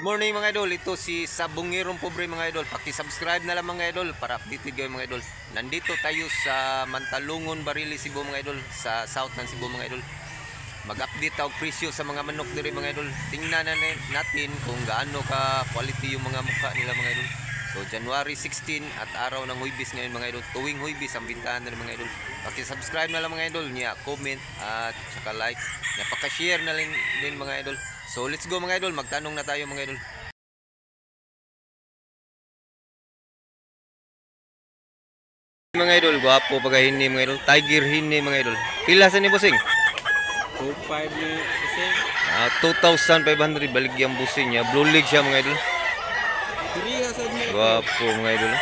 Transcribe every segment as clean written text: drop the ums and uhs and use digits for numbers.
Morning mga idol, ito si Sabungirong Pobre mga idol. Paki-subscribe na lang mga idol para updated kayo mga idol. Nandito tayo sa Mantalungon, Barili, Cebu mga idol, sa south ng Cebu mga idol. Mag-update tayo presyo sa mga manok diri mga idol. Tingnan natin kung gaano ka quality yung mga mukha nila mga idol. So January 16 at araw ng Huwebes ngayon mga idol. Tuwing Huwebes ang bintahan nila mga idol. Paki-subscribe na lang mga idol niya, comment at saka like. Niya paka-share na lang din mga idol. So let's go mga idol, magtanong na tayo mga idol. Mga idol, gwapo pagahini mga idol. Tiger hini mga idol. Pila sa ni busing? 2.5 ni busing. 2,500 baligyan busing niya. Blue leg siya mga idol. Gwapo mga idol.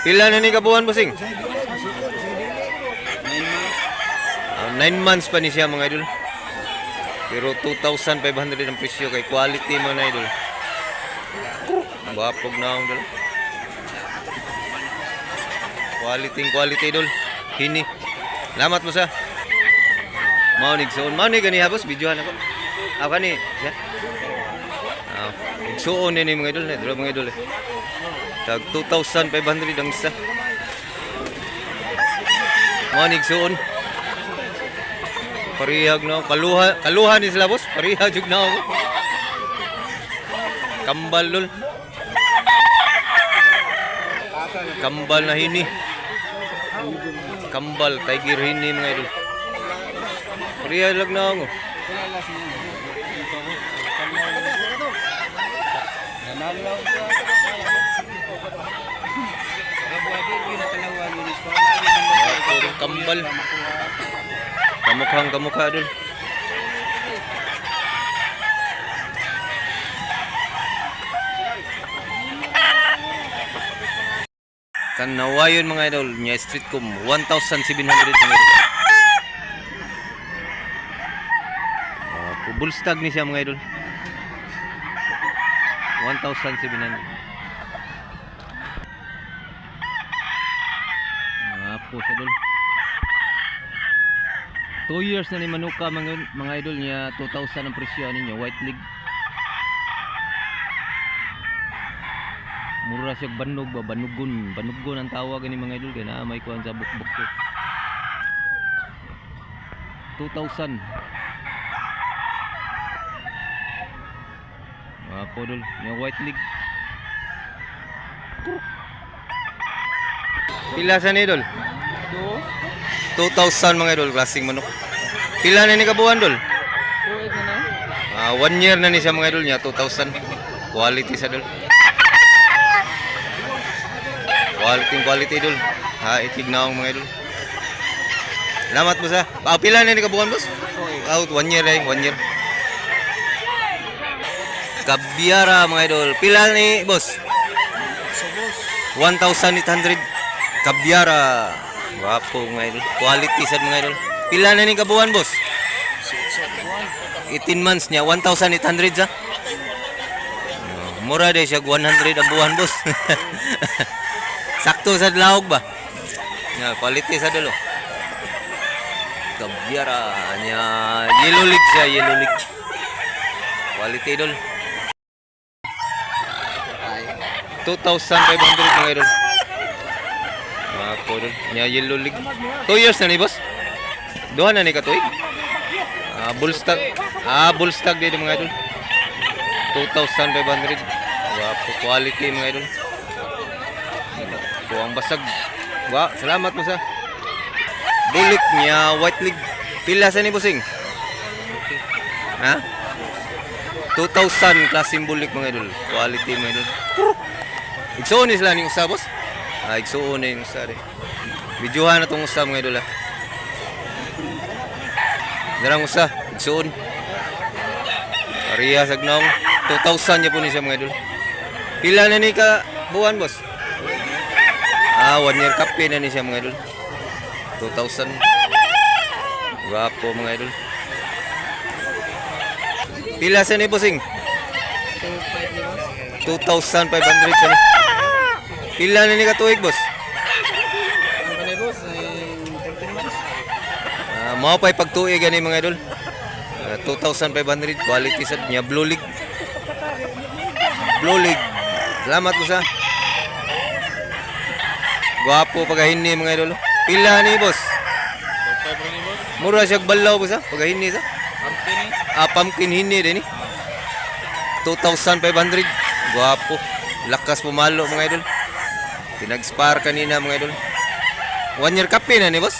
Pila na ni kabuhan busing? 9 months. 9 months pa ni siya mga idol. Pero 2,500 ang presyo kay quality mga idol. Gwapo na ang idol. Quality idol. Hini. Salamat mo sa. Maunig soon. Maunig gani habos videohan ako. Ako kani. Ya. Igsuon ni mga idol na, mga idol. Tag 2,500 ang isa. Maunig soon. Parihag na ako. Kaluhan ni sila boss. Parihag jug na ako. Kambal lol. Kambal na hini. Kambal, tiger hini mga idol. Parihag lang na ako. Kambal. Kamukha dun. Kan nawayon mga idol nya street kum 1,700 mga idol. Bulstag ni siya mga idol. 1,700. Apo sa idol. 2 years na ni manuka mga idol niya, 2,000 ang presyo ninyo, white leg. Mura siya banog ba, banugon ang tawag ni mga idol kaya na may kuhan sa bukbuk ko. 2,000. Apo idol, niya white leg. Pila sa ni idol? 2,000 mga idol, klaseng manok. Pila na ni kabuhan dol? 1 year na ni siya mga idol niya, 2,000. Quality sa dol. Quality dol. Itig na akong mga idol. Salamat mo sa. Pila na ni kabuhan boss? Out 1 year ay, 1 year. Kabyara mga idol. Pila ni boss? 1,800. Kabyara. Wapo mga idol. Quality sad mga idol. Pila na ni kabuhan boss? 18 months niya. 1,800 sa. Mura day siya. 100 ang buwan boss. Sakto sa lahog ba? Quality sa dulo. Kabyara niya. Yellow leg siya. Yellow leg. Quality idol. 2,500 mga idol. Ako dun. Niya yellow leg. 2 years na ni boss? Duha na ni katuig? Bullstag. Bullstag din mga idol. 2,500. Wapo quality mga idol. Buang basag. Salamat mo sa. Bulik niya white leg. Pila sa ni bossing? 2,000 klaseng bulik mga idol. Quality mga idol. Igsuon ni sila ni usa boss? Igsuon na yung usa rin. Videohan na itong usa mga idol. Darang usa, igsuon. Ariya sagnaong 2,000 niya po ni siya mga idol. Pila na ni ka buwan boss? 1 year kape na ni siya mga idol. 2,000. Gwapo mga idol. Pila sa ni bossing? 2,500 siya ni. Pila na ni katuig boss? Ang boss ay 13 months. Mao pay pagtuig gani mga idol. 2,500 quality sad niya blue leg. Blue League. Salamat po sa. Gwapo pagahinni mga idol. Pila ni boss? 2.5 rin boss. Mura siya balaw po sa pagahinni sa. Pumpkin eh. Pumpkin hinni din 2,500. Gwapo. Lakas pumalo mga idol. Pinag-spar kanina mga idol. 1 year kape na ni boss.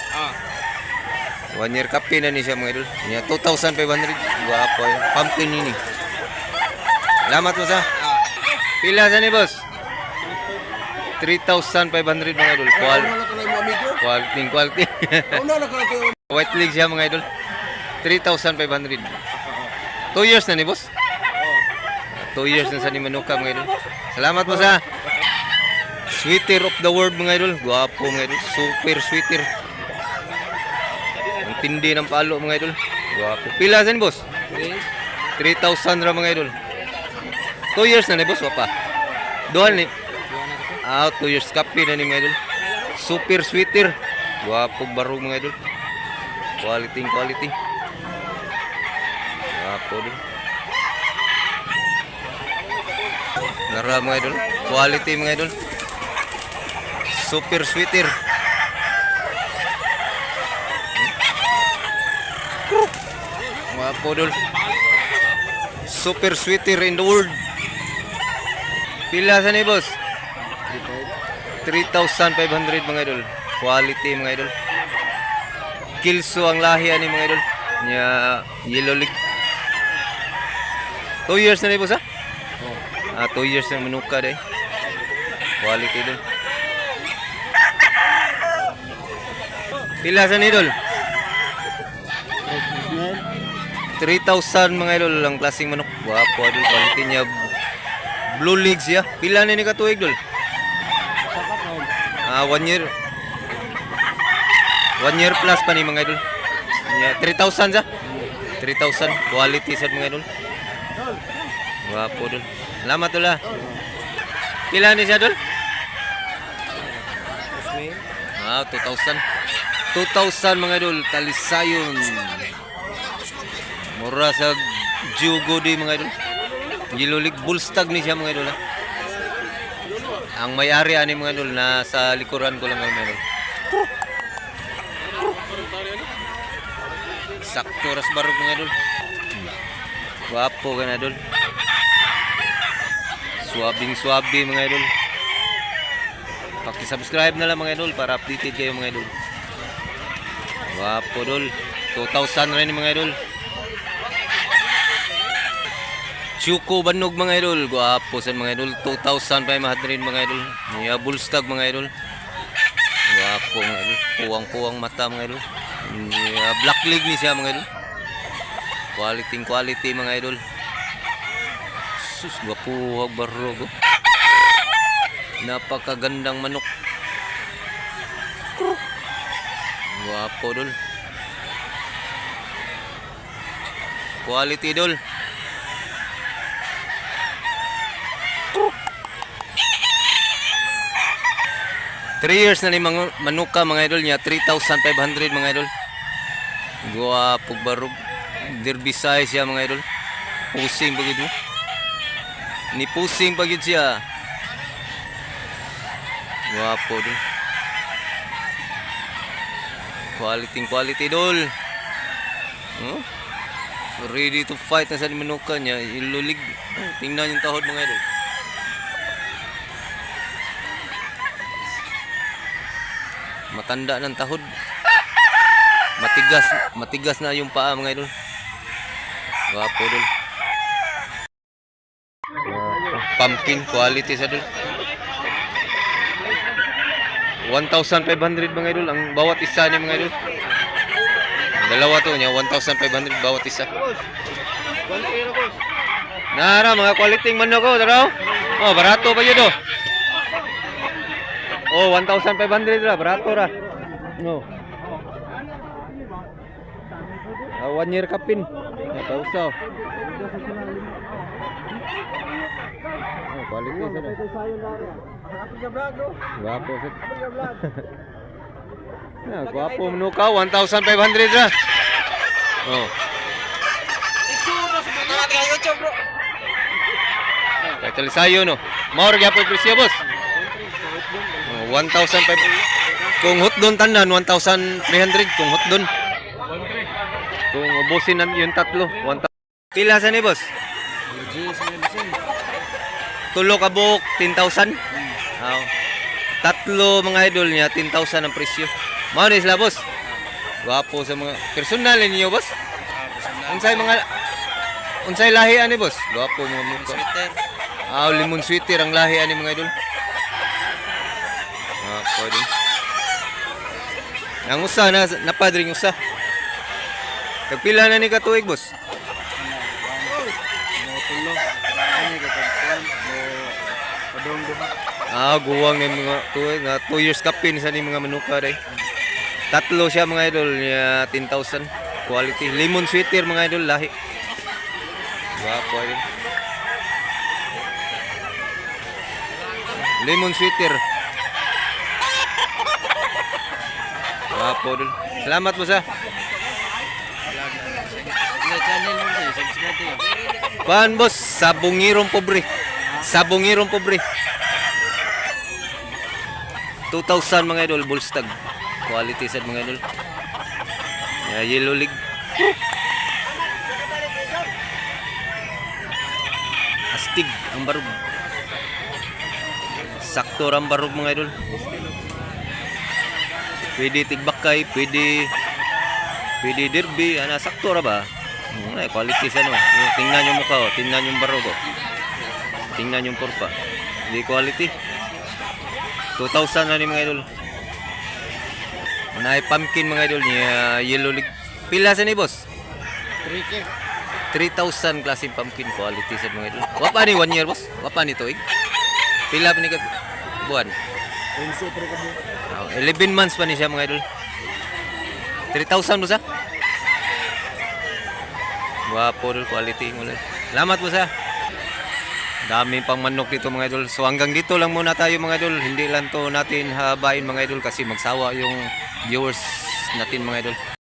1 year kape na ni siya mga idol. Niya 2,500. Gwapo yun. Pumpkin hinni. Salamat mo sa. Pila sa ni boss? 3,500 mga idol. Quality. White league siya mga idol. 3,500. 2 years na ni boss? 2 years na sa ni Manuka mga idol. Salamat po sa sweeter of the world mga idol. Guwapo mga idol. Super sweeter. Ang tindi ng palo mga idol. Guwapo. Pila sa ni boss? 3,000 ra mga idol. 2 years na ni boss. Wapa. Duhan ni. 2 years kape na ni mga idol. Super sweeter. Guwapo barong mga idol. Quality. Guwapo din. Nara mga idol. Quality mga idol. Super sweeter. Guwapo dol. Super sweeter in the world. Pila sa ni boss? 3,500 mga idol. Quality mga idol. Kilso ang lahi ani mga idol. Nya yellow league. 2 years na ni boss ha? 2 years na Manuka day. Quality idol. Pila sa ni idol? 3,000 mga idol ang klaseng manok. Wapo idol. Quality niya. Blue league siya. Pila na ni katuig idol? 1 year. 1 year plus pa ni mga idol. 3,000 sa? 3,000. Quality sa mga idol. Wapo idol. Salamat idol ha. Pila ni siya idol? 2,000. 2,000 mga idol. Talisayon. Mura sa Jugo di mga idol. Yellow League Bullstag ni siya mga idol ha. Ang may-ari ani mga idol na sa likuran ko lang mga idol. Sakto ras barog mga idol. Guwapo ka na idol. Suwabing mga idol. Paki-subscribe na lang mga idol para updated kayo mga idol. Guwapo idol. 2,000 rin mga idol. Chuko Banog mga idol. Guwapo sa mga idol. 2,500 mga idol. Niya Bullstag mga idol. Guwapo mga idol. Puwang-puwang mata mga idol. Niya Black League ni siya mga idol. Quality mga idol. Sus, guwapo barog. Napakagandang manok. Guwapo idol. Quality idol. Three years na ni Manuka mga idol niya. 3,500 mga idol. Guwapo barog. Derby size siya mga idol. Pusing bagid mo. Ni pusing bagid siya. Guwapo idol. Quality idol. Ready to fight na sa Manuka niya. Ilulig. Tingnan yung tahod mga idol. Matanda ng tahod. Matigas na yung paa mga idol. Guwapo idol. Pumpkin quality sa idol. 1,500 mga idol ang bawat isa ni mga idol. Ang dalawa to niya 1,500 bawat isa. Nara mga quality manok ko daraw. Barato pa yun oh. 1,500 ra, barato ra. No. 1 year kapin. Napausaw. Quality sa na. Guwapo sa. Guwapo Manuka, 1,500 ra. Talisayo no. Mao ra gyapon presyo boss. 1,500 kung hotdon tanan 1,300 kung hotdon. Kung ubusin na yung tatlo 1,000. Pila sa ni boss? Tulo ka buok 10,000. Tatlo mga idol niya 10,000 ang presyo. Mao ni sila boss. Gwapo sa mga personal ninyo boss. Unsay lahi ani boss? Gwapo mga mukha. Lemon sweater ang lahi ani mga idol. Pwede. Ang usa na napadring usa. Tagpila na ni katuig boss? Guwang ni mga tuig nga 2 years kapin sa ni mga manuka day. Tatlo siya mga idol niya 10,000 quality. Lemon sweater mga idol lahi. Gwapo din. Lemon sweater. Gwapo din. Salamat mo sa. Kuan boss, sabungirong pobre. Sabungirong pobre. 2,000 mga idol bullstag. Quality sad mga idol. Yellow leg. Astig ang barug. Sakto ang barug mga idol. Pwede tigbakay, pwede derby, sakto ra ba? Quality sa no. Tingnan yung mukha, tingnan yung barug. Tingnan yung porpa. Di quality. 2,000 na ni mga idol. Nay pumpkin mga idol niya yellow leg. Pila sa ni boss? 3,000 klase pumpkin quality sa mga idol. Wapa ni 1 year boss? Wapa ni tuig? Pila pa ni ka buwan? 11 months pa ni siya mga idol. 3,000 boss ha? Wapo quality mo lang. Salamat boss ha. Dami pang manok dito mga idol. So hanggang dito lang muna tayo mga idol. Hindi lang to natin habain mga idol kasi magsawa yung viewers natin mga idol.